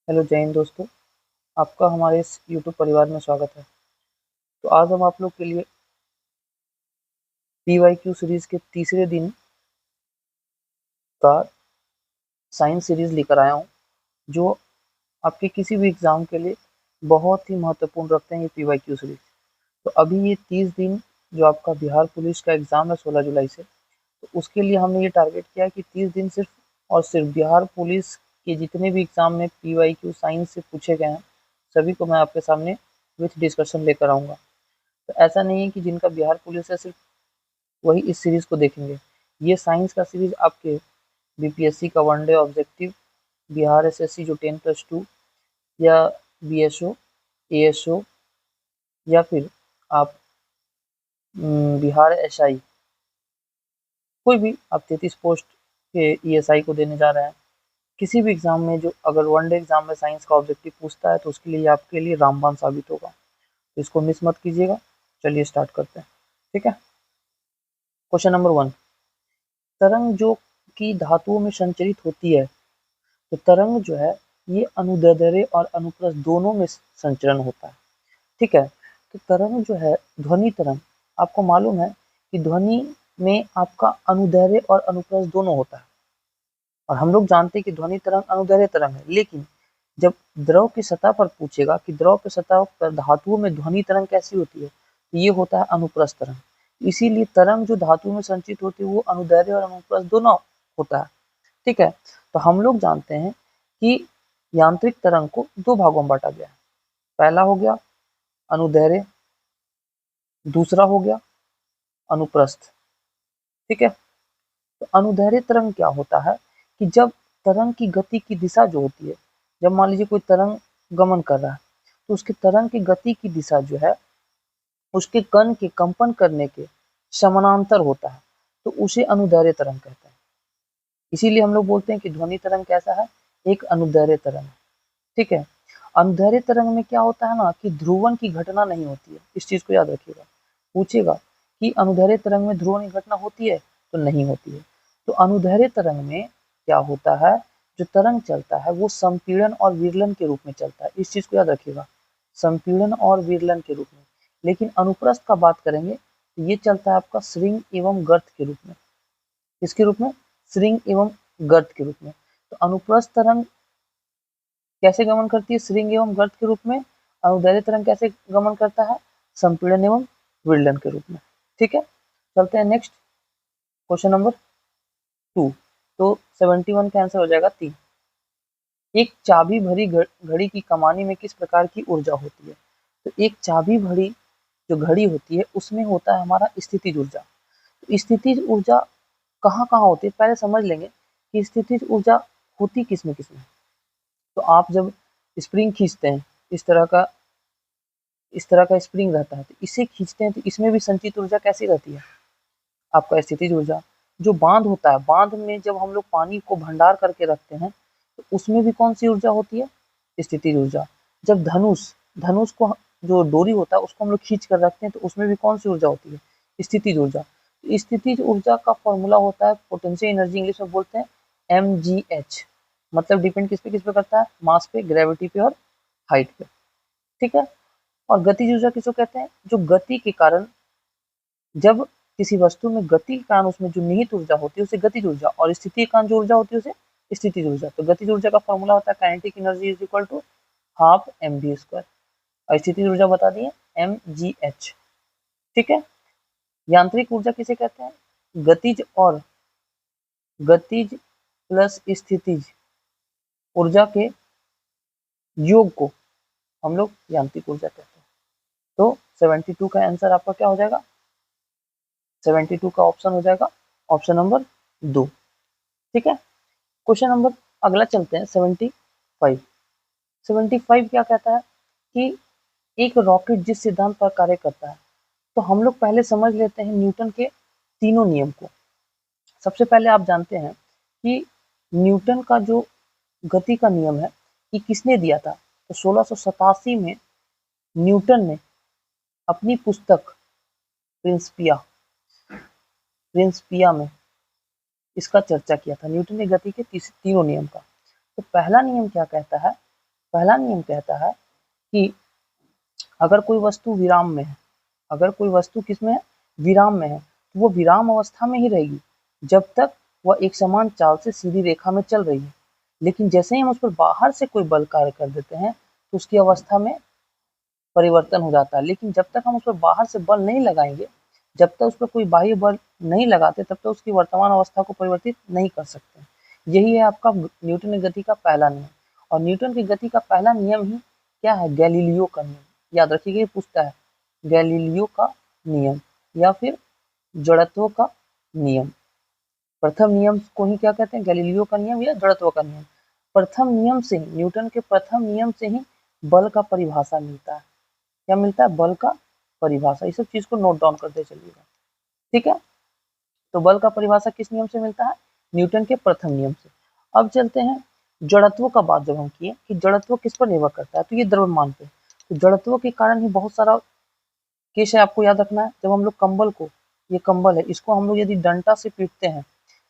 Hello जय हिंद दोस्तों। आपका हमारे इस यूट्यूब परिवार में स्वागत है। तो आज हम आप लोग के लिए PYQ सीरीज के तीसरे दिन का साइंस सीरीज लेकर आया हूँ, जो आपके किसी भी एग्जाम के लिए बहुत ही महत्वपूर्ण रखते हैं ये PYQ सीरीज। तो अभी ये 30 दिन जो आपका बिहार पुलिस का एग्जाम है 16 जुलाई से, तो उसके लिए हमने ये टारगेट किया कि 30 दिन सिर्फ और सिर्फ बिहार पुलिस के जितने भी एग्जाम में PYQ साइंस से पूछे गए हैं सभी को मैं आपके सामने विथ डिस्कशन लेकर आऊँगा। तो ऐसा नहीं है कि जिनका बिहार पुलिस है सिर्फ वही इस सीरीज को देखेंगे। ये साइंस का सीरीज आपके BPSC का वनडे ऑब्जेक्टिव, बिहार SSC जो 10+2 या BSO, ASO या फिर आप बिहार SI, कोई भी आप 33 पोस्ट के ESI को देने जा रहे हैं, किसी भी एग्जाम में जो अगर वनडे एग्जाम में साइंस का ऑब्जेक्टिव पूछता है तो उसके लिए आपके लिए रामबाण साबित होगा। तो इसको मिस मत कीजिएगा। चलिए स्टार्ट करते हैं। ठीक है। क्वेश्चन नंबर 1, तरंग जो कि धातुओं में संचरित होती है, तो तरंग जो है ये अनुदैर्ध्य और अनुप्रस्थ दोनों में संचरण होता है। ठीक है। तो तरंग जो है ध्वनि तरंग, आपको मालूम है कि ध्वनि में आपका अनुदैर्ध्य और अनुप्रस्थ दोनों होता है, और हम लोग जानते हैं कि ध्वनि तरंग अनुदैर्ध्य तरंग है। लेकिन जब द्रव की सतह पर पूछेगा कि द्रव की सतह पर धातुओं में ध्वनि तरंग कैसी होती है, तो ये होता है अनुप्रस्थ तरंग। इसीलिए तरंग जो धातु में संचित होती है वो अनुदैर्ध्य और अनुप्रस्थ दोनों होता है। ठीक है। तो हम लोग जानते हैं कि यांत्रिक तरंग को दो भागों में बांटा गया है। पहला हो गया अनुदैर्ध्य, दूसरा हो गया अनुप्रस्थ। ठीक है। तो अनुदैर्ध्य तरंग क्या होता है कि जब तरंग की गति की दिशा जो होती है, जब मान लीजिए कोई तरंग गमन कर रहा है तो उसकी तरंग की गति की दिशा जो है उसके कण के कंपन करने के समानांतर होता है, तो उसे अनुदैर्ध्य तरंग कहते हैं। इसीलिए हम लोग बोलते हैं कि ध्वनि तरंग कैसा है, एक अनुदैर्ध्य तरंग। ठीक है। अनुदैर्ध्य तरंग में क्या होता है ना कि ध्रुवण की घटना नहीं होती है। इस चीज को याद रखिएगा। पूछेगा कि अनुदैर्ध्य तरंग में ध्रुवण की घटना होती है, तो नहीं होती है। तो अनुदैर्ध्य तरंग में क्या होता है, जो तरंग चलता है वो संपीड़न और विरलन के रूप में चलता है। इस चीज को याद रखिएगा, संपीड़न और विरलन के रूप में। लेकिन अनुप्रस्थ का बात करेंगे तो ये चलता है आपका श्रृंग एवं गर्त के रूप में। किसके रूप में? श्रृंग एवं गर्त के रूप में। तो अनुप्रस्थ तरंग कैसे गमन करती है? श्रृंग एवं गर्त के रूप में। अनुदैर्ध्य तरंग कैसे गमन करता है? संपीड़न एवं विरलन के रूप में। ठीक है। चलते हैं नेक्स्ट क्वेश्चन नंबर 2। तो 71 का आंसर हो जाएगा 3। एक चाबी भरी घड़ी की कमानी में किस प्रकार की ऊर्जा होती है? तो एक चाबी भरी जो घड़ी होती है उसमें होता है हमारा स्थितिज ऊर्जा। तो स्थितिज ऊर्जा कहाँ कहाँ होती है पहले समझ लेंगे कि स्थितिज ऊर्जा होती किसमें किसमें। तो आप जब स्प्रिंग खींचते हैं, इस तरह का स्प्रिंग रहता है, तो इसे खींचते हैं तो इसमें भी संचित ऊर्जा कैसी रहती है? आपका स्थितिज ऊर्जा। जो बांध होता है, बांध में जब हम लोग पानी को भंडार करके रखते हैं तो उसमें भी कौन सी ऊर्जा होती है? स्थितिज ऊर्जा। जब धनुष धनुष को जो डोरी होता है उसको हम लोग खींच कर रखते हैं तो उसमें भी कौन सी ऊर्जा होती है? स्थितिज ऊर्जा। स्थितिज ऊर्जा का फॉर्मूला होता है पोटेंशियल एनर्जी, इंग्लिश में बोलते हैं mgh। मतलब डिपेंड किस पे करता है? मास पे, ग्रेविटी पे और हाइट पे। ठीक है। और गतिज ऊर्जा किसको कहते हैं? जो गति के कारण, जब किसी वस्तु में गति के कारण उसमें जो निहित ऊर्जा होती है उसे गतिज ऊर्जा, और स्थिति के कारण जो ऊर्जा होती है उसे स्थितिज ऊर्जा। तो गतिज ऊर्जा का फॉर्मूला होता है kinetic energy is equal to half mv²। और स्थितिज ऊर्जा बता दिए mgh। ठीक है। यांत्रिक ऊर्जा किसे कहते हैं? गतिज प्लस स्थितिज ऊर्जा के योग को हम लोग यांत्रिक ऊर्जा कहते हैं। तो 72 का आंसर आपका क्या हो जाएगा? 72 का ऑप्शन हो जाएगा ऑप्शन नंबर 2। ठीक है। क्वेश्चन नंबर अगला चलते हैं 75। 75 क्या कहता है कि एक रॉकेट जिस सिद्धांत पर कार्य करता है, तो हम लोग पहले समझ लेते हैं न्यूटन के तीनों नियम को। सबसे पहले आप जानते हैं कि न्यूटन का जो गति का नियम है ये किसने दिया था? तो 1687 में न्यूटन ने अपनी पुस्तक प्रिंसिपिया प्रिंसिपिया में इसका चर्चा किया था। न्यूटन ने गति के तीनों नियम का। तो पहला नियम क्या कहता है पहला नियम कहता है कि अगर कोई वस्तु विराम में है, अगर कोई वस्तु किसमें है, विराम में है, तो वो विराम अवस्था में ही रहेगी जब तक वह एक समान चाल से सीधी रेखा में चल रही है। लेकिन जैसे ही हम उस पर बाहर से कोई बल कार्य कर देते हैं तो उसकी अवस्था में परिवर्तन हो जाता है। लेकिन जब तक हम उस पर बाहर से बल नहीं लगाएंगे, जब तक उस पर कोई बाह्य बल नहीं लगाते, तब तक उसकी वर्तमान अवस्था को परिवर्तित नहीं कर सकते। यही है आपका न्यूटन की गति का पहला नियम। और न्यूटन की गति का पहला नियम ही क्या है, गैलीलियो का नियम। याद रखिएगा, ये पूछता है गैलीलियो का नियम या फिर जड़त्व का नियम। प्रथम नियम को ही क्या कहते हैं, गैलीलियो का नियम या जड़त्व का नियम। प्रथम नियम से, न्यूटन के प्रथम नियम से ही बल का परिभाषा मिलता है। क्या मिलता है, बल का परिभाषा। इस सब चीज को नोट डाउन करते चलिएगा, ठीक है। तो बल का परिभाषा किस नियम से मिलता है, न्यूटन के प्रथम नियम से। अब चलते हैं जड़त्व का बात जब हम किए कि जड़त्व किस पर निर्भर करता है, तो ये द्रव्यमान पे। तो जड़त्व के कारण ही बहुत सारा केस है, आपको याद रखना है। जब हम लोग कंबल को, ये कंबल है, इसको हम लोग यदि डंटा से पीटते हैं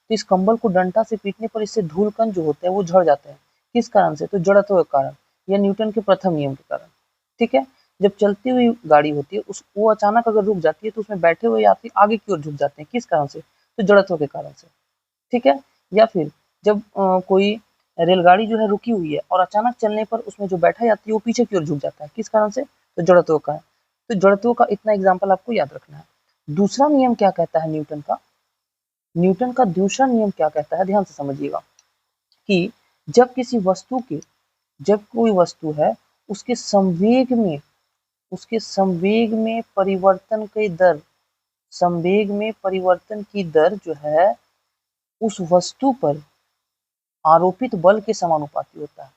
तो इस कंबल को डंटा से पीटने पर इससे धूल कण जो होते हैं वो झड़ जाते हैं। किस कारण से, तो जड़त्व के कारण या न्यूटन के प्रथम नियम के कारण, ठीक है। जब चलती हुई गाड़ी होती है उस वो अचानक अगर रुक जाती है तो उसमें बैठे हुए यात्री आगे की ओर झुक जाते हैं। किस कारण से, तो जड़त्व के कारण से, ठीक है। या फिर जब कोई रेलगाड़ी जो है रुकी हुई है और अचानक चलने पर उसमें जो बैठा यात्री है वो पीछे की ओर झुक जाता है। किस कारण से, तो जड़त्व का है। तो जड़त्व का इतना एग्जाम्पल आपको याद रखना है। दूसरा नियम क्या कहता है न्यूटन का, न्यूटन का दूसरा नियम क्या कहता है, ध्यान से समझिएगा कि जब किसी वस्तु के, जब कोई वस्तु है उसके संवेग में, उसके संवेग में परिवर्तन की दर, संवेग में परिवर्तन की दर जो है उस वस्तु पर आरोपित बल के समानुपाती होता है।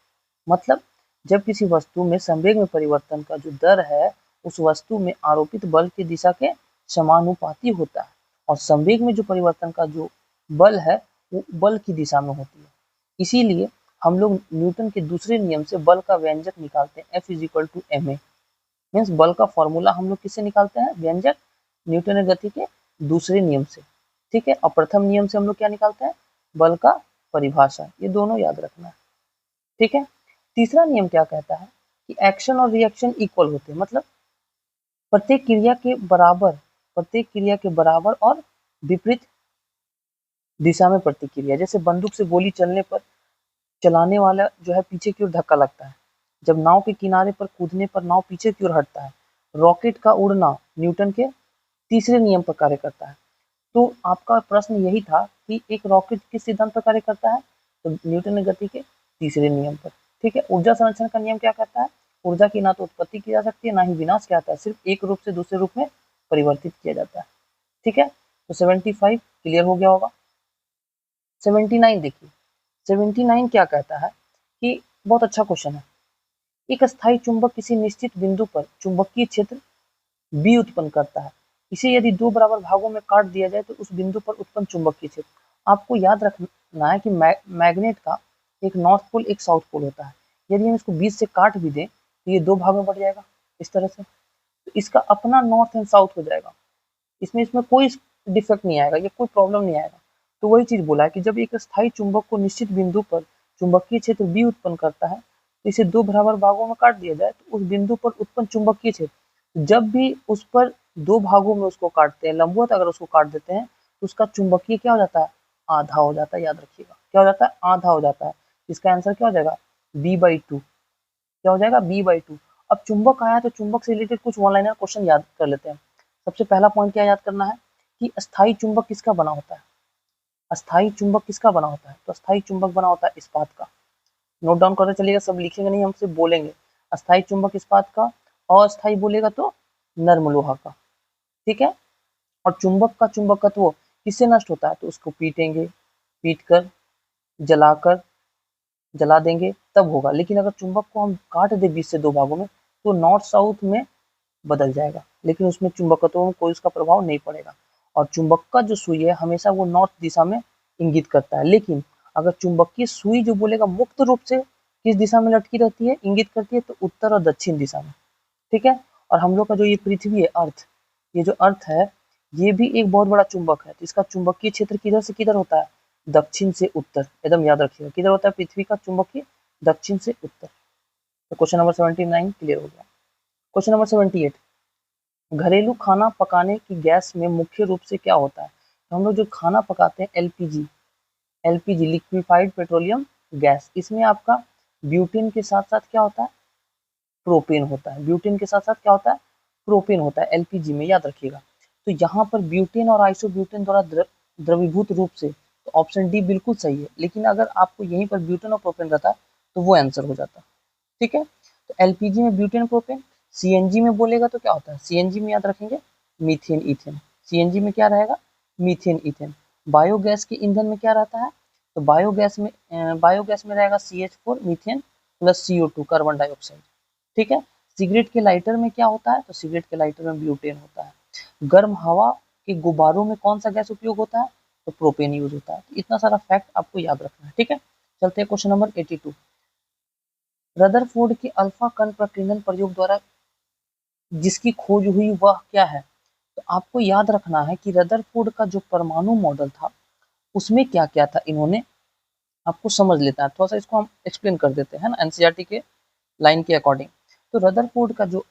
मतलब जब किसी वस्तु में संवेग में परिवर्तन का जो दर है उस वस्तु में आरोपित बल की दिशा के समानुपाती होता है। और संवेग में जो परिवर्तन का जो बल है वो बल की दिशा में होती है। इसीलिए हम लोग न्यूटन के दूसरे नियम से बल का व्यंजक निकालते हैं, F = ma। मीन्स बल का फॉर्मूला हम लोग किससे निकालते हैं, व्यंजक, न्यूटन गति के दूसरे नियम से, ठीक है। और प्रथम नियम से हम लोग क्या निकालते हैं, बल का परिभाषा। ये दोनों याद रखना है, ठीक है। तीसरा नियम क्या कहता है कि एक्शन और रिएक्शन इक्वल होते हैं। मतलब प्रत्येक क्रिया के बराबर, प्रत्येक क्रिया के बराबर और विपरीत दिशा में प्रतिक्रिया। जैसे बंदूक से गोली चलने पर चलाने वाला जो है पीछे की ओर धक्का लगता है। जब नाव के किनारे पर कूदने पर नाव पीछे की ओर हटता है। रॉकेट का उड़ना न्यूटन के तीसरे नियम पर कार्य करता है। तो आपका प्रश्न यही था कि एक रॉकेट किस सिद्धांत पर कार्य करता है, तो न्यूटन गति के तीसरे नियम पर, ठीक है। ऊर्जा संरक्षण का नियम क्या कहता है, ऊर्जा की ना तो उत्पत्ति की जा सकती है ना ही विनाश क्या आता है, सिर्फ एक रूप से दूसरे रूप में परिवर्तित किया जाता है, ठीक है। तो 75 क्लियर हो गया होगा। 79 देखिए, 79 क्या कहता है कि बहुत अच्छा क्वेश्चन है। एक स्थायी चुंबक किसी निश्चित बिंदु पर चुंबकीय क्षेत्र बी उत्पन्न करता है। इसे यदि दो बराबर भागों में काट दिया जाए तो उस बिंदु पर उत्पन्न चुंबकीय क्षेत्र। आपको याद रखना है कि मैग्नेट का एक नॉर्थ पोल एक साउथ पोल होता है। यदि हम इसको बीच से काट भी दें तो ये दो भागों में बढ़ जाएगा इस तरह से, तो इसका अपना नॉर्थ एंड साउथ हो जाएगा। इसमें इसमें कोई डिफेक्ट नहीं आएगा, ये कोई प्रॉब्लम नहीं आएगा। तो वही चीज बोला है कि जब एक स्थायी चुंबक को निश्चित बिंदु पर चुंबकीय क्षेत्र बी उत्पन्न करता है तो इसे दो बराबर भागों में काट दिया जाए तो उस बिंदु पर उत्पन्न चुंबकीय क्षेत्र, जब भी उस पर दो भागों में उसको काटते हैं, लंबवत अगर उसको काट देते हैं तो उसका चुंबकीय क्या हो जाता है, आधा हो जाता है। याद रखिएगा क्या हो जाता है, आधा हो जाता है। इसका आंसर क्या हो जाएगा, b/2। क्या हो जाएगा, b/2। अब चुंबक आया तो चुंबक से रिलेटेड कुछ वन लाइनर क्वेश्चन याद कर लेते हैं। सबसे पहला पॉइंट क्या याद करना है कि अस्थायी चुंबक किसका बना होता है, अस्थायी चुंबक किसका बना होता है, तो अस्थायी चुंबक बना होता है इस्पात का। नोट डाउन करते चलिएगा, सब लिखेंगे नहीं, हम सिर्फ बोलेंगे। अस्थायी चुंबक इस्पात का, अस्थायी बोलेगा तो नर्म लोहा का, ठीक है। और चुंबक का चुंबकत्व किससे नष्ट होता है, तो उसको पीटेंगे, पीट कर, जलाकर, जला देंगे तब होगा। लेकिन अगर चुंबक को हम काट दे बीच से दो भागों में तो नॉर्थ साउथ में बदल जाएगा, लेकिन उसमें चुंबकत्व में कोई उसका प्रभाव नहीं पड़ेगा। और चुंबक का जो सुई है हमेशा वो नॉर्थ दिशा में इंगित करता है। लेकिन अगर चुंबकीय सुई जो बोलेगा मुक्त रूप से किस दिशा में लटकी रहती है, इंगित करती है, तो उत्तर और दक्षिण दिशा में, ठीक है। और हम लोग का जो ये पृथ्वी है, अर्थ, ये जो अर्थ है ये भी एक बहुत बड़ा चुंबक है। तो इसका चुंबकीय क्षेत्र किधर से किधर होता है, दक्षिण से उत्तर। एकदम याद रखिएगा, किधर होता है पृथ्वी का चुंबकीय, दक्षिण से उत्तर। तो क्वेश्चन नंबर 79 क्लियर हो गया। क्वेश्चन नंबर 78, घरेलू खाना पकाने की गैस में मुख्य रूप से क्या होता है? तो हम लोग जो खाना पकाते हैं एलपीजी लिक्विफाइड पेट्रोलियम गैस, इसमें आपका ब्यूटेन के साथ साथ क्या होता है? प्रोपेन होता है। ब्यूटेन के साथ साथ क्या होता है? प्रोपेन होता है एलपीजी में, याद रखिएगा। तो यहाँ पर ब्यूटेन और आइसोब्यूटेन द्वारा द्रवीभूत रूप से, तो ऑप्शन डी बिल्कुल सही है। लेकिन अगर आपको यहीं पर ब्यूटेन और प्रोपेन रहता तो वो आंसर हो जाता। ठीक है, तो एलपीजी में ब्यूटेन प्रोपेन, सीएनजी में बोलेगा तो क्या होता है? सीएनजी में याद रखेंगे मीथेन इथेन। सीएनजी में क्या रहेगा? Methane ethane. बायोगैस के ईंधन में क्या रहता है? तो बायोगैस में रहेगा CH4 methane plus CO2 carbon dioxide. ठीक है, सिगरेट के लाइटर में क्या होता है? तो सिगरेट के लाइटर में ब्यूटेन होता है। गर्म हवा के गुब्बारों में कौन सा गैस उपयोग होता है? तो प्रोपेन यूज होता है। तो इतना सारा फैक्ट आपको याद रखना है। ठीक है, चलते हैं क्वेश्चन नंबर 82। रदरफोर्ड के अल्फा कण प्रकीर्णन प्रयोग द्वारा जिसकी खोज हुई वह क्या है? तो आपको याद रखना है कि रदरफोर्ड का जो परमाणु मॉडल था उसमें क्या क्या था, इन्होंने आपको समझ लेता है। थोड़ा सा इसको हम एक्सप्लेन कर देते हैं ना एनसीईआरटी के लाइन के अकॉर्डिंग। तो रदरफोर्ड का जो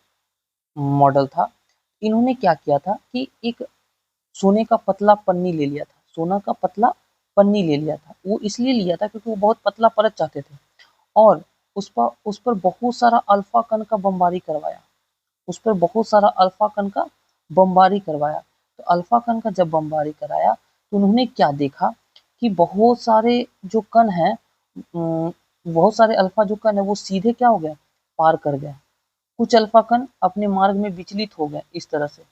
मॉडल था, इन्होंने क्या किया था कि एक सोने का पतला पन्नी ले लिया था। सोना का पतला पन्नी ले लिया था। वो इसलिए लिया था क्योंकि वो बहुत पतला परत चाहते थे, और उस पर बहुत सारा अल्फा कण का बमबारी करवाया। उस पर बहुत सारा अल्फा कण का बमबारी करवाया। तो अल्फा कण का जब बमबारी कराया तो उन्होंने क्या देखा कि बहुत सारे जो कण हैं, बहुत सारे अल्फा जो कण है वो सीधे क्या हो गए? पार कर गए। कुछ अल्फा कण अपने मार्ग में विचलित हो गए। इस तरह से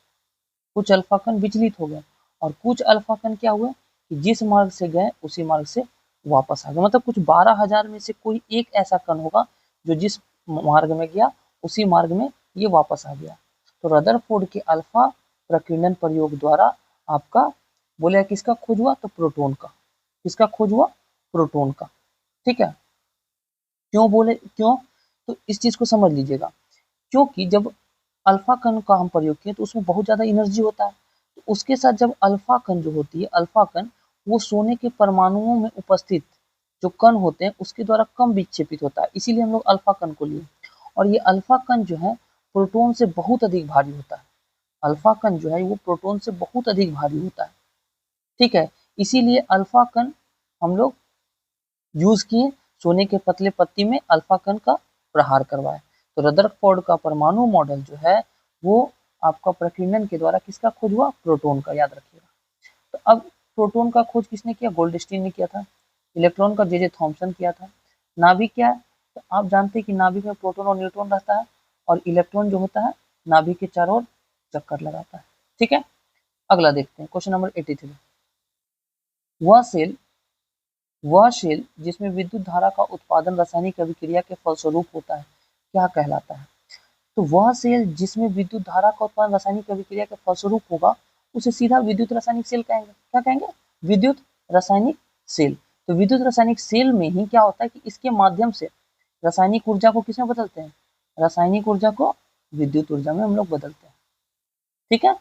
कुछ अल्फा कण विचलित हो गए, और कुछ अल्फा कण क्या हुए कि जिस मार्ग से गए उसी मार्ग से वापस आ गए। मतलब कुछ 12,000 में से कोई एक ऐसा कण होगा जो जिस मार्ग में गया उसी मार्ग में ये वापस आ गया। तो रदरफोर्ड के अल्फा प्रकीर्णन प्रयोग द्वारा आपका बोले किसका खोज हुआ? तो प्रोटॉन का। किसका खोज हुआ? प्रोटॉन का। ठीक है, क्यों बोले क्यों? तो इस चीज को समझ लीजिएगा। क्योंकि जब अल्फा कण का हम प्रयोग किए तो उसमें बहुत ज्यादा एनर्जी होता है। तो उसके साथ जब अल्फा कण जो होती है, अल्फा कण वो सोने के परमाणुओं में उपस्थित जो कण होते हैं उसके द्वारा कम विक्षेपित होता है, इसीलिए हम लोग अल्फा कण को लिए। और ये अल्फा कण जो है प्रोटॉन से बहुत अधिक भारी होता है। अल्फा कण जो है वो प्रोटॉन से बहुत अधिक भारी होता है। ठीक है, इसीलिए अल्फा कण हम लोग यूज किए, सोने के पतले पत्ती में अल्फा कण का प्रहार करवाए। तो रदरफोर्ड का परमाणु मॉडल जो है वो आपका प्रकीर्णन के द्वारा किसका खोज हुआ? प्रोटॉन का, याद रखिएगा। तो अब प्रोटॉन का खोज किसने किया? गोल्डस्टीन ने किया था। इलेक्ट्रॉन का जे थॉम्सन किया था। नाभिक क्या है? तो आप जानते हैं कि नाभिक में प्रोटॉन और न्यूट्रॉन रहता है, और इलेक्ट्रॉन जो होता है नाभिक के चारों ओर चक्कर लगाता है। ठीक है, अगला देखते हैं क्वेश्चन नंबर 83। वह सेल वह शेल जिसमें विद्युत धारा का उत्पादन रासायनिक अभिक्रिया के फलस्वरूप होता है क्या कहलाता है? तो वह सेल जिसमें विद्युत धारा का उत्पादन रासायनिक अभिक्रिया के फलस्वरूप होगा उसे सीधा विद्युत रासायनिक सेल कहेंगे। क्या कहेंगे? विद्युत रासायनिक सेल। तो विद्युत रासायनिक सेल में ही क्या होता है कि इसके माध्यम से रासायनिक ऊर्जा को किसमें बदलते हैं? रासायनिक ऊर्जा को विद्युत ऊर्जा में हम लोग बदलते हैं। ठीक है,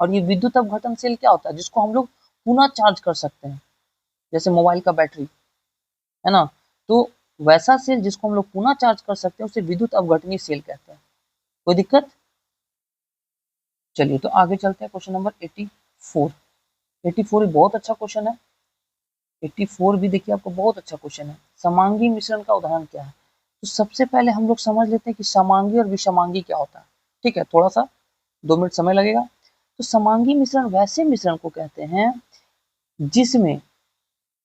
और ये विद्युत अपघटन सेल क्या होता है? जिसको हम लोग पुनः चार्ज कर सकते हैं, जैसे मोबाइल का बैटरी है ना। तो वैसा सेल जिसको हम लोग पुनः चार्ज कर सकते हैं उसे विद्युत अपघटनीय सेल कहते हैं। कोई दिक्कत? चलिए तो आगे चलते हैं क्वेश्चन नंबर 84। 84 बहुत अच्छा क्वेश्चन है। 84 भी देखिए आपको बहुत अच्छा क्वेश्चन है। समांगी मिश्रण का उदाहरण क्या है? तो सबसे पहले हम लोग समझ लेते हैं कि समांगी और विषमांगी क्या होता है। ठीक है, थोड़ा सा 2 मिनट समय लगेगा। तो समांगी मिश्रण वैसे मिश्रण को कहते हैं जिसमें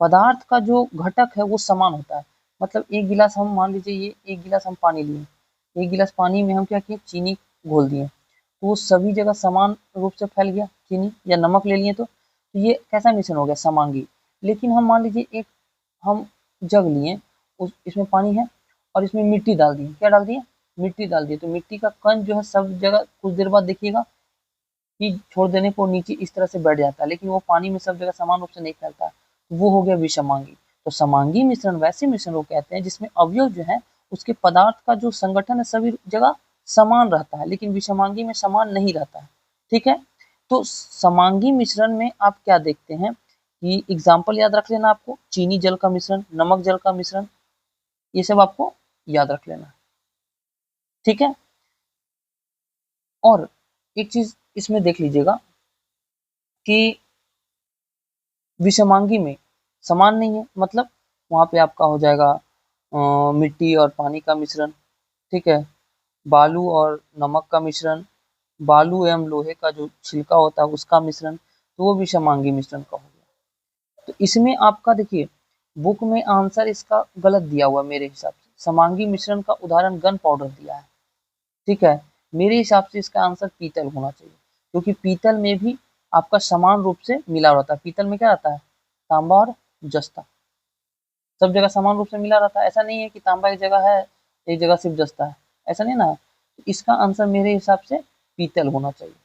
पदार्थ का जो घटक है वो समान होता है। मतलब एक गिलास हम मान लीजिए, ये एक गिलास हम पानी लिए, एक गिलास पानी में हम क्या किए? चीनी घोल दिए, तो वो सभी जगह समान रूप से फैल गया। चीनी या नमक ले लिए तो ये कैसा मिश्रण हो गया? समांगी। लेकिन हम मान लीजिए एक हम जग लिए, उस इसमें पानी है और इसमें मिट्टी डाल दिए। क्या डाल दिए? मिट्टी डाल दिए। तो मिट्टी का कण जो है सब जगह कुछ देर बाद देखिएगा कि छोड़ देने पर नीचे इस तरह से बैठ जाता है, लेकिन वो पानी में सब जगह समान रूप से नहीं फैलता है। वो हो गया विषमांगी। तो समांगी मिश्रण वैसे मिश्रण को कहते हैं जिसमें अवयव जो है उसके पदार्थ का जो संगठन है सभी जगह समान रहता है, लेकिन विषमांगी में समान नहीं रहता है। ठीक है, तो समांगी मिश्रण में आप क्या देखते हैं कि एग्जाम्पल याद रख लेना आपको, चीनी जल का मिश्रण, नमक जल का मिश्रण, ये सब आपको याद रख लेना। ठीक है। और एक चीज इसमें देख लीजिएगा कि विषमांगी में समान नहीं है, मतलब वहां पे आपका हो जाएगा मिट्टी और पानी का मिश्रण, ठीक है, बालू और नमक का मिश्रण, बालू एवं लोहे का जो छिलका होता है उसका मिश्रण, तो वो विषमांगी मिश्रण का हो गया। तो इसमें आपका देखिए बुक में आंसर इसका गलत दिया हुआ मेरे हिसाब से, समांगी मिश्रण का उदाहरण गन पाउडर दिया है, ठीक है। मेरे हिसाब से इसका आंसर पीतल होना चाहिए, क्योंकि पीतल में भी आपका समान रूप से मिला रहता है। पीतल में क्या रहता है, तांबा और जस्ता, सब जगह समान रूप से मिला रहता है। ऐसा नहीं है कि तांबा एक जगह है, एक जगह सिर्फ जस्ता है, ऐसा नहीं ना। इसका आंसर मेरे हिसाब से पीतल होना चाहिए,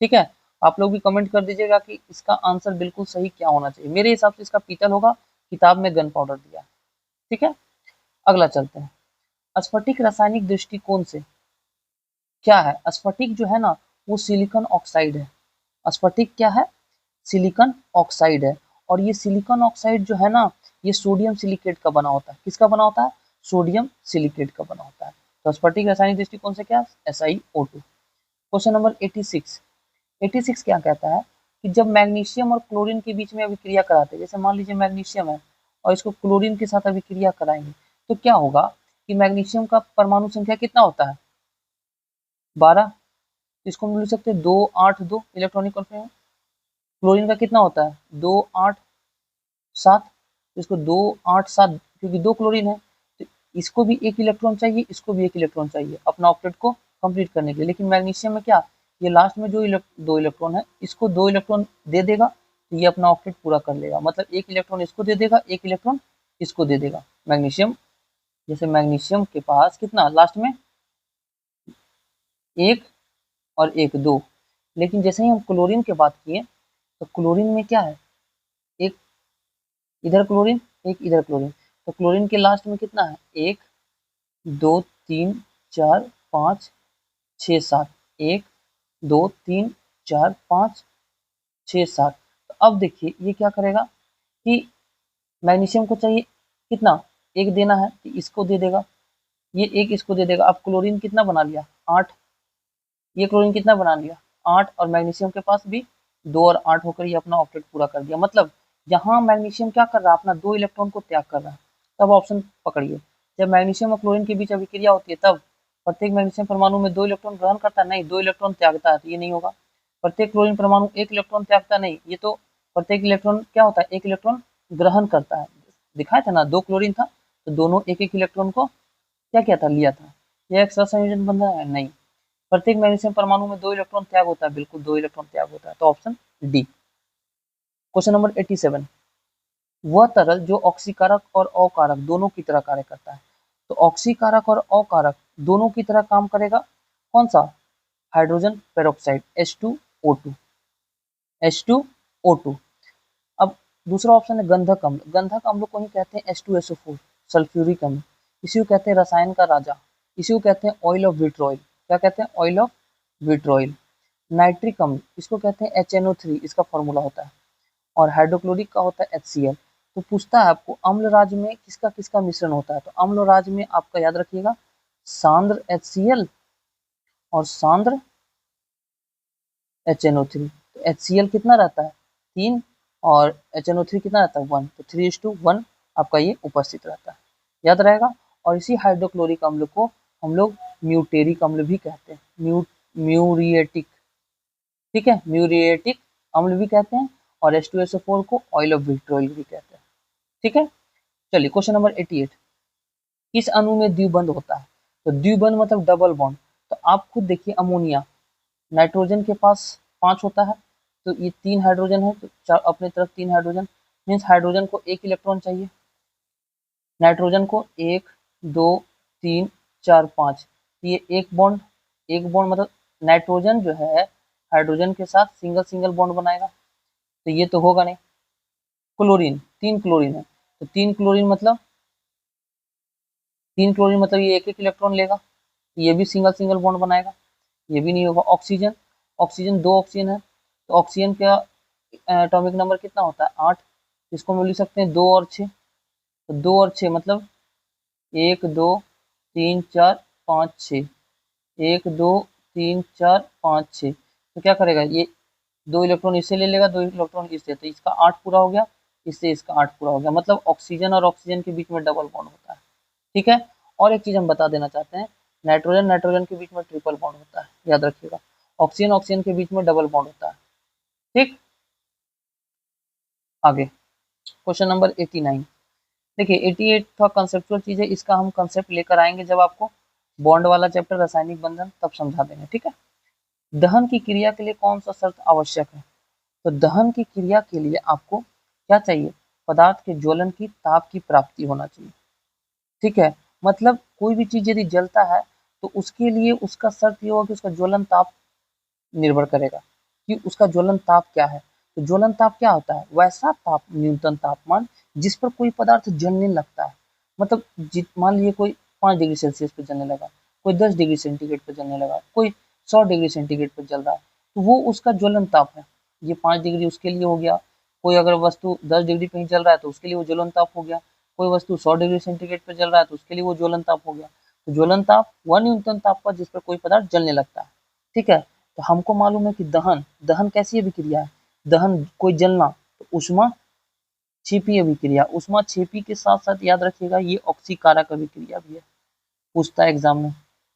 ठीक है। आप लोग भी कमेंट कर दीजिएगा कि इसका आंसर बिल्कुल सही क्या होना चाहिए। मेरे हिसाब से इसका पीतल होगा, किताब में गन पाउडर दिया है, ठीक है। अगला चलते हैं, स्फटिक रासायनिक दृष्टिकोण से क्या है। स्फटिक जो है ना वो सिलिकॉन ऑक्साइड है। स्फटिक क्या है, सिलिकॉन ऑक्साइड है। और ये सिलिकॉन ऑक्साइड जो है ना ये सोडियम सिलिकेट का बना होता है। किसका बना होता है, सोडियम सिलिकेट का बना होता है। तो स्फटिक रासायनिक दृष्टिकोण से क्या, SiO2। Question number 86। 86 क्या कहता है कि जब मैग्नीशियम और क्लोरीन के बीच में अभिक्रिया कराते हैं, जैसे मान लीजिए मैग्नीशियम है और इसको क्लोरीन के साथ अभिक्रिया कराएंगे, तो क्या होगा कि मैग्नीशियम का परमाणु संख्या कितना होता है, 12। इसको हम लिख सकते हैं 282 इलेक्ट्रॉनिक कॉन्फिगरेशन। क्लोरीन का कितना होता है, 287। इसको 287, क्योंकि 2 क्लोरीन है तो इसको भी एक इलेक्ट्रॉन चाहिए, इसको भी एक इलेक्ट्रॉन चाहिए अपना ऑक्टेट को कंप्लीट करने के लिए। लेकिन मैग्नीशियम में क्या, ये लास्ट में जो 2 इलेक्ट्रॉन है इसको 2 इलेक्ट्रॉन दे देगा तो ये अपना ऑक्टेट पूरा कर लेगा। मतलब एक इलेक्ट्रॉन इसको दे देगा, एक इलेक्ट्रॉन इसको दे देगा। मैग्नीशियम, जैसे मैग्नीशियम के पास कितना लास्ट में 1 और 1 2। लेकिन जैसे ही हम क्लोरीन की बात किए तो क्लोरीन में क्या है, एक इधर क्लोरीन, एक इधर क्लोरीन। तो क्लोरीन के लास्ट में कितना है, 1 2 3 4 5 6 7, 1 2 3 4 5 6 7। तो अब देखिए ये क्या करेगा कि मैग्नीशियम को चाहिए कितना, एक देना है तो इसको दे देगा, ये एक इसको दे देगा। अब क्लोरीन कितना बना लिया, 8। ये क्लोरीन कितना बना लिया, 8। और मैग्नीशियम के पास भी 2 और 8 होकर ये अपना ऑक्टेट पूरा कर दिया। मतलब यहाँ मैग्नीशियम क्या कर रहा है, अपना 2 इलेक्ट्रॉन को त्याग कर रहा है। तब ऑप्शन पकड़िए, जब मैग्नीशियम और क्लोरीन के बीच अभिक्रिया होती है तब प्रत्येक मैग्नीशियम परमाणु में 2 इलेक्ट्रॉन ग्रहण करता है, नहीं 2 इलेक्ट्रॉन त्यागता है, तो ये नहीं होगा। प्रत्येक क्लोरीन परमाणु 1 इलेक्ट्रॉन त्यागता, नहीं ये तो प्रत्येक इलेक्ट्रॉन क्या होता है, 1 इलेक्ट्रॉन ग्रहण करता है। दिखाया था ना, 2 क्लोरीन था तो दोनों एक एक इलेक्ट्रॉन को क्या किया था, लिया था। यह एक सहसंयोजन बंधन है, नहीं। प्रत्येक मैग्नीशियम परमाणु में 2 इलेक्ट्रॉन त्याग होता है, बिल्कुल 2 इलेक्ट्रॉन त्याग होता है, तो ऑप्शन डी। Question number 87। वह तरल जो ऑक्सीकारक और अकारक दोनों की तरह कार्य करता है। तो ऑक्सीकारक और अकारक दोनों की तरह काम करेगा कौन सा, हाइड्रोजन पेरोक्साइड H2O2। H2O2। अब दूसरा ऑप्शन है गंधक अम्ल। गंधक अम्ल को ही कहते हैं H2SO4, सल्फ्यूरिक अम्ल। इसी को कहते हैं रसायन का राजा, इसी को कहते हैं ऑयल ऑफ विट्रॉयल। क्या कहते हैं, ऑयल ऑफ विट्रॉयल। नाइट्रिक अम्ल इसको कहते हैं HNO3, इसका फॉर्मूला होता है। और हाइड्रोक्लोरिक का होता है HCl। तो पूछता है आपको अम्ल राज में किसका किसका मिश्रण होता है, तो अम्ल राज में आपका याद रखिएगा सांद्र HCl और सांद्र HNO3। तो HCl कितना रहता है, 3, और HNO3 कितना रहता है, 1। तो 3:1 आपका ये उपस्थित रहता है, याद रहेगा। और इसी हाइड्रोक्लोरिक अम्ल को हम लोग म्यूटेरिक अम्ल भी कहते हैं, म्यूरिएटिक, ठीक है, म्यूरिएटिक अम्ल भी कहते हैं। और H2SO4 को ऑयल ऑफ विट्रोइल भी कहते हैं, ठीक है। चलिए क्वेश्चन नंबर 88। किस अणु में द्विबंध होता है, तो द्विबंध मतलब डबल बॉन्ड। तो आप खुद देखिए अमोनिया, नाइट्रोजन के पास 5 होता है तो ये 3 हाइड्रोजन है, तो अपने तरफ 3 हाइड्रोजन, मीन्स हाइड्रोजन को 1 इलेक्ट्रॉन चाहिए, नाइट्रोजन को 1 2 3 4 5। ये एक बॉन्ड मतलब नाइट्रोजन जो है हाइड्रोजन के साथ सिंगल सिंगल बॉन्ड बनाएगा, तो ये तो होगा नहीं। क्लोरीन, 3 क्लोरीन है तो 3 क्लोरीन मतलब ये एक एक इलेक्ट्रॉन लेगा, ये भी सिंगल सिंगल बॉन्ड बनाएगा, ये भी नहीं होगा। ऑक्सीजन, ऑक्सीजन 2 ऑक्सीजन है तो ऑक्सीजन का एटॉमिक नंबर कितना होता है, 8। इसको हम लिख सकते हैं 2 और 6। तो 2 और 6 मतलब 1 2 3 4 5 6। 1 2 3 4 5 6, तो क्या करेगा ये 2 इलेक्ट्रॉन इससे ले लेगा, 2 इलेक्ट्रॉन इससे, तो इसका 8 पूरा हो गया, इससे इसका 8 पूरा हो गया, मतलब ऑक्सीजन और ऑक्सीजन के बीच में डबल बॉन्ड होता है। ठीक है, और एक चीज हम बता देना चाहते हैं, नाइट्रोजन नाइट्रोजन के बीच में ट्रिपल बॉन्ड होता है, याद रखिएगा। ऑक्सीजन ऑक्सीजन के बीच में डबल बॉन्ड होता है। ठीक, आगे क्वेश्चन नंबर 89। देखिए 88 थोड़ा कंसेप्चुअल चीज है, इसका हम कंसेप्ट लेकर आएंगे जब आपको बॉन्ड वाला चैप्टर रासायनिक बंधन तब समझा देंगे। ठीक है, दहन की क्रिया के लिए कौन सा शर्त आवश्यक है? तो दहन की क्रिया के लिए आपको क्या चाहिए? पदार्थ के ज्वलन की ताप की प्राप्ति होना चाहिए। ठीक है, मतलब कोई भी चीज यदि जलता है तो उसके लिए उसका शर्त ये होगा कि उसका ज्वलन ताप निर्भर करेगा कि उसका ज्वलन ताप क्या है। तो ज्वलन ताप क्या होता है? वैसा ताप, न्यूनतम तापमान जिस पर कोई पदार्थ जलने लगता है। मतलब मान लीजिए कोई 5 डिग्री सेल्सियस पर जलने लगा, कोई 10 डिग्री सेंटीग्रेड पर जलने लगा, कोई 100 डिग्री सेंटीग्रेड पर जल रहा है, तो वो उसका ज्वलन ताप है। ये 5 डिग्री उसके लिए हो गया। कोई अगर वस्तु 10 डिग्री पे ही जल रहा है तो उसके लिए वो ज्वलन ताप हो गया। कोई वस्तु 100 डिग्री सेंटीग्रेड पर जल रहा है तो उसके लिए वो ज्वलन ताप हो गया। तो ज्वलन ताप वह न्यूनतम ताप पर जिस पर कोई पदार्थ जलने लगता है। ठीक है, तो हमको मालूम है कि दहन, दहन कैसी अभिक्रिया है? दहन कोई जलना, तो उष्मा क्षेपी अभिक्रिया, उष्मा क्षेपी के साथ साथ याद रखिएगा ये ऑक्सीकारक अभिक्रिया भी है, पूछता है एग्जाम में।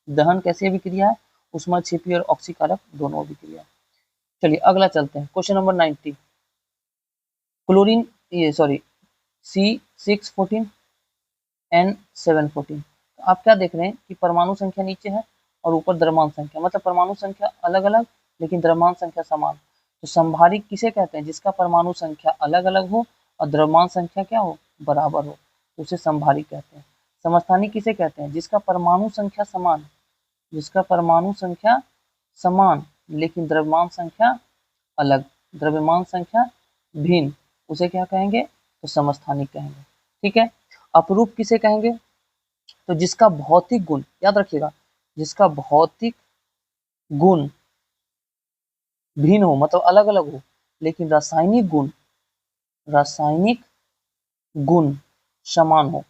दहन कैसी अभिक्रिया है? उष्मा क्षेपी और ऑक्सीकारक दोनों अभिक्रिया। चलिए अगला चलते हैं, क्वेश्चन नंबर 90। क्लोरीन, ये सॉरी, C614 N714। तो आप क्या देख रहे हैं कि परमाणु संख्या नीचे है और ऊपर द्रव्यमान संख्या, मतलब परमाणु संख्या अलग अलग लेकिन द्रव्यमान संख्या समान। तो संभारिक किसे कहते हैं? जिसका परमाणु संख्या अलग अलग हो और द्रव्यमान संख्या क्या हो? बराबर हो, तो उसे संभारिक कहते हैं। समस्थानिक किसे कहते हैं? जिसका परमाणु संख्या समान, जिसका परमाणु संख्या समान लेकिन द्रव्यमान संख्या अलग, द्रव्यमान संख्या भिन्न, उसे क्या कहेंगे? तो समस्थानिक कहेंगे। ठीक है, अपरूप किसे कहेंगे? तो जिसका भौतिक गुण, याद रखिएगा, जिसका भौतिक गुण भिन्न हो, मतलब अलग अलग हो, लेकिन रासायनिक गुण, रासायनिक गुण समान हो।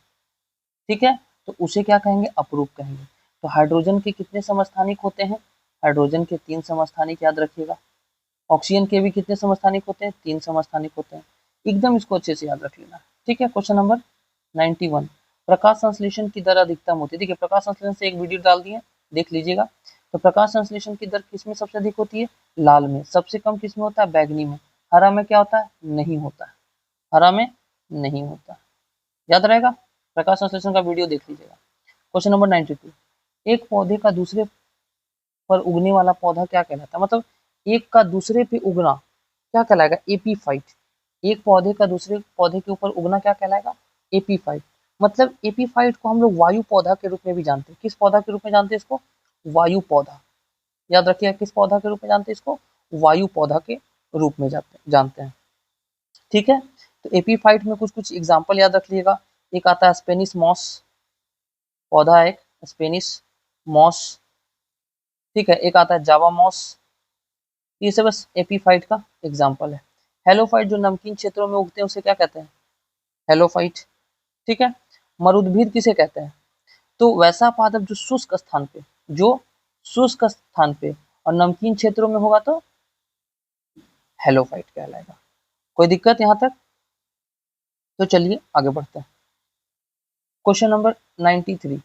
ठीक है, तो उसे क्या कहेंगे? अपरूप कहेंगे। तो हाइड्रोजन के कितने समस्थानिक होते हैं? हाइड्रोजन के 3 समस्थानिक, याद रखिएगा। ऑक्सीजन के भी कितने समस्थानिक होते हैं? 3 समस्थानिक होते हैं। एकदम इसको अच्छे से याद रख लेना। ठीक है, क्वेश्चन नंबर 91। प्रकाश संश्लेषण की दर अधिकतम होती है। देखिए प्रकाश संश्लेषण से एक वीडियो डाल दिए, देख लीजिएगा। तो प्रकाश संश्लेषण की दर किसमें सबसे अधिक होती है? लाल में। सबसे कम किसमें होता है? बैगनी में। हरा में क्या होता है? नहीं होता है, हरा में नहीं होता। याद रहेगा, प्रकाश संश्लेषण का वीडियो देख लीजिएगा। Question number 92। एक पौधे का दूसरे पर उगने वाला पौधा क्या कहलाता है? मतलब एक का दूसरे पे उगना क्या कहलाएगा? एपीफाइट। एक पौधे का दूसरे पौधे के ऊपर उगना क्या कहलाएगा? एपीफाइट। मतलब एपीफाइट को हम लोग वायु पौधा के रूप में भी जानते हैं। किस पौधा के रूप में जानते हैं इसको? वायु पौधा। याद रखिए, किस पौधा के रूप में जानते हैं इसको? वायु पौधा के रूप में जानते हैं। ठीक है, तो एपीफाइट में कुछ कुछ एग्जाम्पल याद रख लीजिएगा। एक आता है स्पेनिश मॉस, पौधा है एक स्पेनिश मॉस। ठीक है, एक आता है जावा मॉस। ये सब बस एपीफाइट का एग्जाम्पल है। हेलोफाइट जो नमकीन क्षेत्रों में उगते हैं उसे क्या कहते हैं? हेलोफाइट। ठीक है, मरुद्भिद किसे कहते हैं? तो वैसा पादप जो शुष्क स्थान पे, जो शुष्क स्थान पे और नमकीन क्षेत्रों में होगा तो हेलोफाइट कहलाएगा। कोई दिक्कत यहाँ तक? तो चलिए आगे बढ़ते हैं। Question number 93।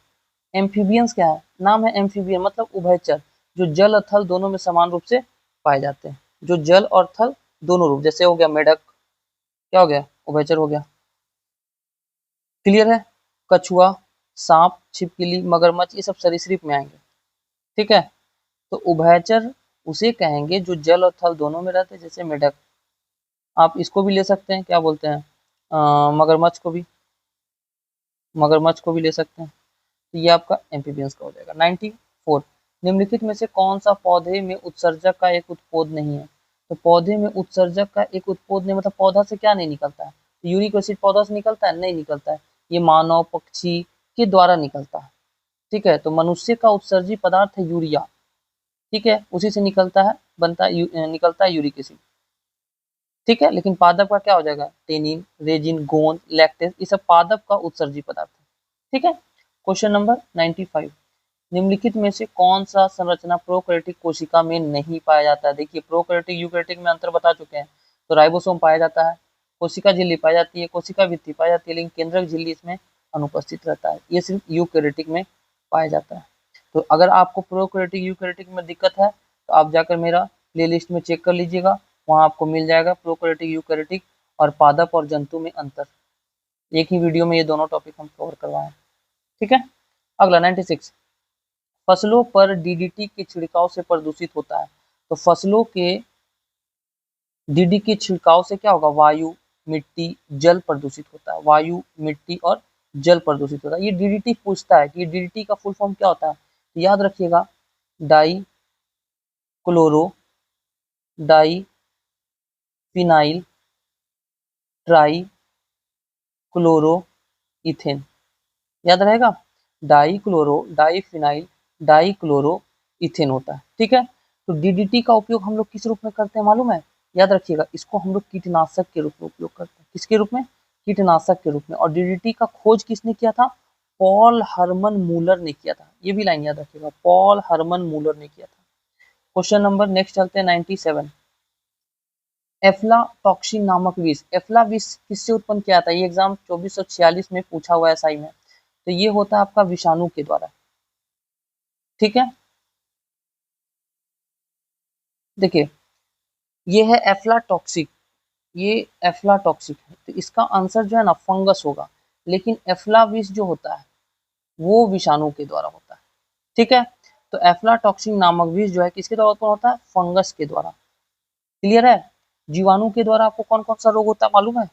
एम्फीबियंस क्या है? नाम है एम्फीबियन, मतलब उभयचर, जो जल और थल दोनों में समान रूप से पाए जाते हैं। जो जल और थल दोनों रूप, जैसे हो गया मेढक, क्या हो गया? उभयचर हो गया। क्लियर है? कछुआ, सांप, छिपकली, मगरमच्छ, ये सब सरीसृप में आएंगे। ठीक है, तो उभयचर उसे कहेंगे जो जल और थल दोनों में रहते हैं, जैसे मेढक। आप इसको भी ले सकते हैं, क्या बोलते हैं, मगरमच्छ को भी, मगरमच्छ को भी ले सकते हैं। तो ये आपका एम्फीबियंस का हो जाएगा। 94। निम्नलिखित में से कौन सा पौधे में उत्सर्जक का एक उत्पोद नहीं है? तो पौधे में उत्सर्जक का एक उत्पोद नहीं, मतलब पौधा से क्या नहीं निकलता है? यूरिक एसिड पौधा से निकलता है? नहीं निकलता है, ये मानव पक्षी के द्वारा निकलता है। ठीक है, तो मनुष्य का उत्सर्जी पदार्थ है यूरिया। ठीक है, उसी से निकलता है, बनता है, निकलता है यूरिक एसिड। ठीक है, लेकिन पादप का क्या हो जाएगा? टेनिन, रेजिन, गोंद, लैक्टेज, ये सब पादप का उत्सर्जी पदार्थ है। ठीक है, क्वेश्चन नंबर 95। निम्नलिखित में से कौन सा संरचना प्रोकैरियोटिक कोशिका में नहीं पाया जाता है? देखिए प्रोकैरियोटिक यूकैरियोटिक में अंतर बता चुके हैं। तो राइबोसोम पाया जाता है, कोशिका झिल्ली पाई जाती है, कोशिका भित्ति पाई जाती है, लेकिन केंद्रक झिल्ली इसमें अनुपस्थित रहता है। ये सिर्फ यूकैरियोटिक में पाया जाता है। तो अगर आपको प्रोकैरियोटिक यूकैरियोटिक में दिक्कत है तो आप जाकर मेरा प्ले लिस्ट में चेक कर लीजिएगा, वहाँ आपको मिल जाएगा प्रोकैरियोटिक यूकैरियोटिक और पादप और जंतु में अंतर। एक ही वीडियो में ये दोनों टॉपिक हम कवर करवाएं। ठीक है, अगला 96, फसलों पर डीडीटी के छिड़काव से प्रदूषित होता है। तो फसलों के डीडी के छिड़काव से क्या होगा? वायु, मिट्टी, जल प्रदूषित होता है। वायु, मिट्टी और जल प्रदूषित होता है। ये डीडीटी पूछता है कि डीडीटी का फुल फॉर्म क्या होता है, तो याद रखिएगा dichloro diphenyl trichloro ethane, याद रहेगा, dichloro diphenyl dichloro ethane होता है। ठीक है, तो डीडीटी का उपयोग हम लोग किस रूप में करते हैं मालूम है? याद रखिएगा, इसको हम लोग कीटनाशक के रूप में उपयोग करते हैं। किसके रूप में? कीटनाशक के रूप में। और डीडीटी का खोज किसने किया था? पॉल हरमन मूलर ने किया था। ये भी लाइन याद रखिएगा, पॉल हरमन मूलर ने किया था। क्वेश्चन नंबर नेक्स्ट चलते हैं 97, एफ्लाटॉक्सिन नामक विष, एफ्ला विष किससे उत्पन्न किया था? ये एग्जाम 2446 में पूछा हुआ है एसआई में। तो ये होता है आपका विषाणु के द्वारा। ठीक है, देखिए ये है एफ्लाटॉक्सिक, ये एफ्लाटॉक्सिक है, तो इसका आंसर जो है ना फंगस होगा। लेकिन एफ्लाविस जो होता है वो विषाणु के द्वारा होता है। ठीक है, तो एफ्लाटॉक्सिन नामक विष जो है किसके द्वारा उत्पन्न होता है? फंगस के द्वारा। क्लियर है? जीवाणु के द्वारा आपको कौन कौन सा रोग होता है मालूम है?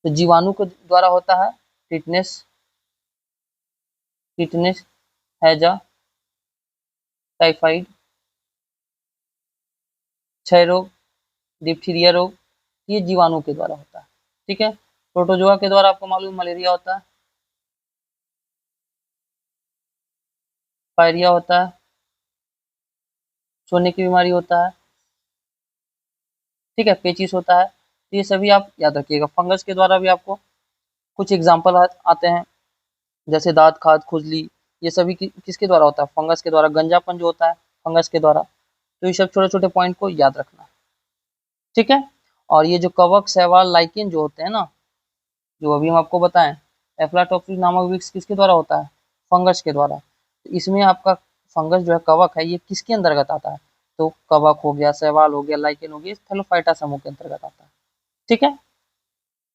तो जीवाणु के द्वारा होता है टिटनेस, टिटनेस, हैजा, टाइफाइड, क्षय रोग, डिप्थीरिया रोग, ये जीवाणु के द्वारा होता है। ठीक है, प्रोटोजोआ के द्वारा आपको मालूम मलेरिया होता है, पायरिया होता है, सोने की बीमारी होता है। ठीक है, पेचिस होता है। तो ये सभी आप याद रखिएगा। फंगस के द्वारा भी आपको कुछ एग्जाम्पल आते हैं, जैसे दांत खाद खुजली, ये सभी किसके द्वारा होता है? फंगस के द्वारा। गंजापन जो होता है फंगस के द्वारा। तो ये सब छोटे छोटे पॉइंट को याद रखना। ठीक है, और ये जो कवक, शैवाल, लाइकेन जो होते हैं ना, जो अभी हम आपको बताएं, एफ्लाटॉक्सिस नामक विष किसके द्वारा होता है? फंगस के द्वारा। तो इसमें आपका फंगस जो है कवक है, ये किसके अंतर्गत आता है? तो कवक हो गया, शैवाल हो गया, लाइकेन हो गया, थैलोफाइटा समूह के अंतर्गत आता है। ठीक है,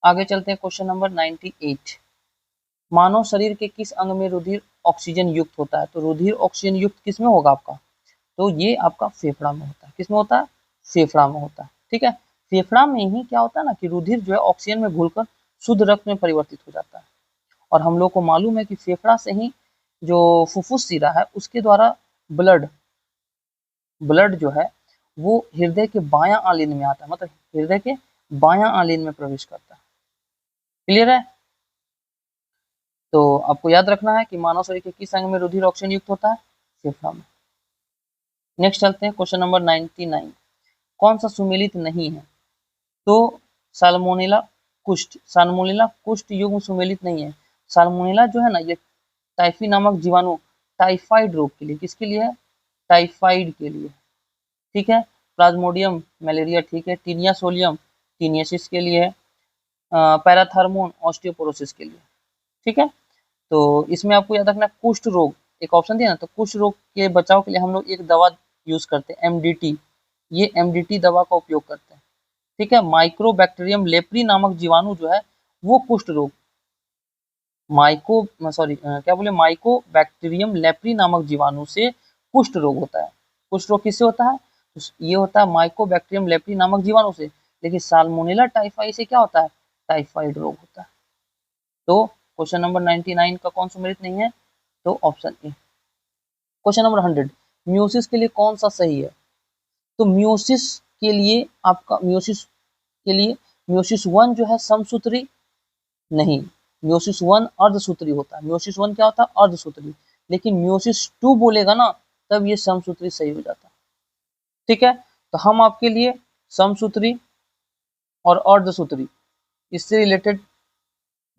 आगे चलते हैं क्वेश्चन नंबर 98, मानव शरीर के किस अंग में रुधिर ऑक्सीजन युक्त होता है? तो रुधिर ऑक्सीजन युक्त किस में होगा आपका? तो ये आपका फेफड़ा में होता है। किस में होता है? फेफड़ा में होता है। ठीक है, फेफड़ा में ही क्या होता है ना कि रुधिर जो है ऑक्सीजन में घुलकर शुद्ध रक्त में परिवर्तित हो जाता है। और हम लोग को मालूम है कि फेफड़ा से ही जो फुफ्फुस शिरा है उसके द्वारा ब्लड ब्लड जो है वो हृदय के बायां आलिन में आता है, मतलब हृदय के बायां आलिन में प्रवेश करता है। क्लियर है? तो आपको याद रखना है कि मानव शरीर के किस अंग में रुधिर ऑक्सीजन युक्त होता है? फेफड़ा में। नेक्स्ट चलते हैं क्वेश्चन नंबर 99, कौन सा सुमेलित नहीं है? तो साल्मोनेला कुष्ठ, साल्मोनेला कुष्ठ युग्म सुमेलित नहीं है। साल्मोनेला जो है ना ये टाइफी नामक जीवाणु टाइफाइड रोग के लिए, किसके लिए है? टाइफाइड के लिए। ठीक है, प्लाज्मोडियम मलेरिया, ठीक है, टीनिया सोलियम टीनियासिस के लिए है, पैराथर्मोन ऑस्टियोपोरोसिस के लिए। ठीक है, तो इसमें आपको याद रखना कुष्ठ रोग, एक ऑप्शन दिया ना, तो कुष्ठ रोग के बचाव के लिए हम लोग एक दवा यूज करते हैं एमडीटी, ये एमडीटी दवा का उपयोग करते हैं। ठीक है, माइक्रोबैक्टीरियम लेप्री नामक जीवाणु जो है वो कुष्ठ रोग, क्या बोले, माइकोबैक्टीरियम लेप्री नामक जीवाणु से कुष्ठ रोग होता है। कुष्ठ रोग किससे होता है? ये होता है माइकोबैक्टीरियम लेप्री नामक जीवाणु से। लेकिन साल्मोनेला टाइफाई से क्या होता है? टाइफाइड रोग होता है। तो क्वेश्चन नंबर 99 का कौन सुमेलित नहीं है? तो option A. Question number 100, meiosis के लिए कौन सा सही है? तो म्यूसिस के लिए आपका म्यूसिस 1 जो है समसूत्री नहीं, म्यूसिस 1 अर्धसूत्री होता है। म्यूसिस 1 क्या होता है? अर्धसूत्री। लेकिन म्यूसिस 2 बोलेगा ना तब ये समसूत्री सही हो जाता है। ठीक है, तो हम आपके लिए समसूत्री और अर्धसूत्री इससे रिलेटेड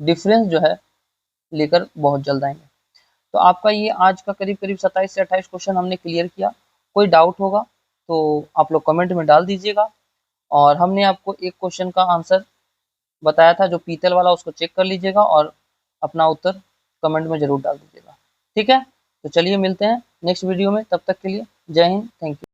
डिफरेंस जो है लेकर बहुत जल्द आएंगे। तो आपका ये आज का करीब 27 से 28 क्वेश्चन हमने क्लियर किया। कोई डाउट होगा तो आप लोग कमेंट में डाल दीजिएगा। और हमने आपको एक क्वेश्चन का आंसर बताया था जो पीतल वाला, उसको चेक कर लीजिएगा और अपना उत्तर कमेंट में ज़रूर डाल दीजिएगा। ठीक है, तो चलिए मिलते हैं नेक्स्ट वीडियो में, तब तक के लिए जय हिंद, थैंक यू।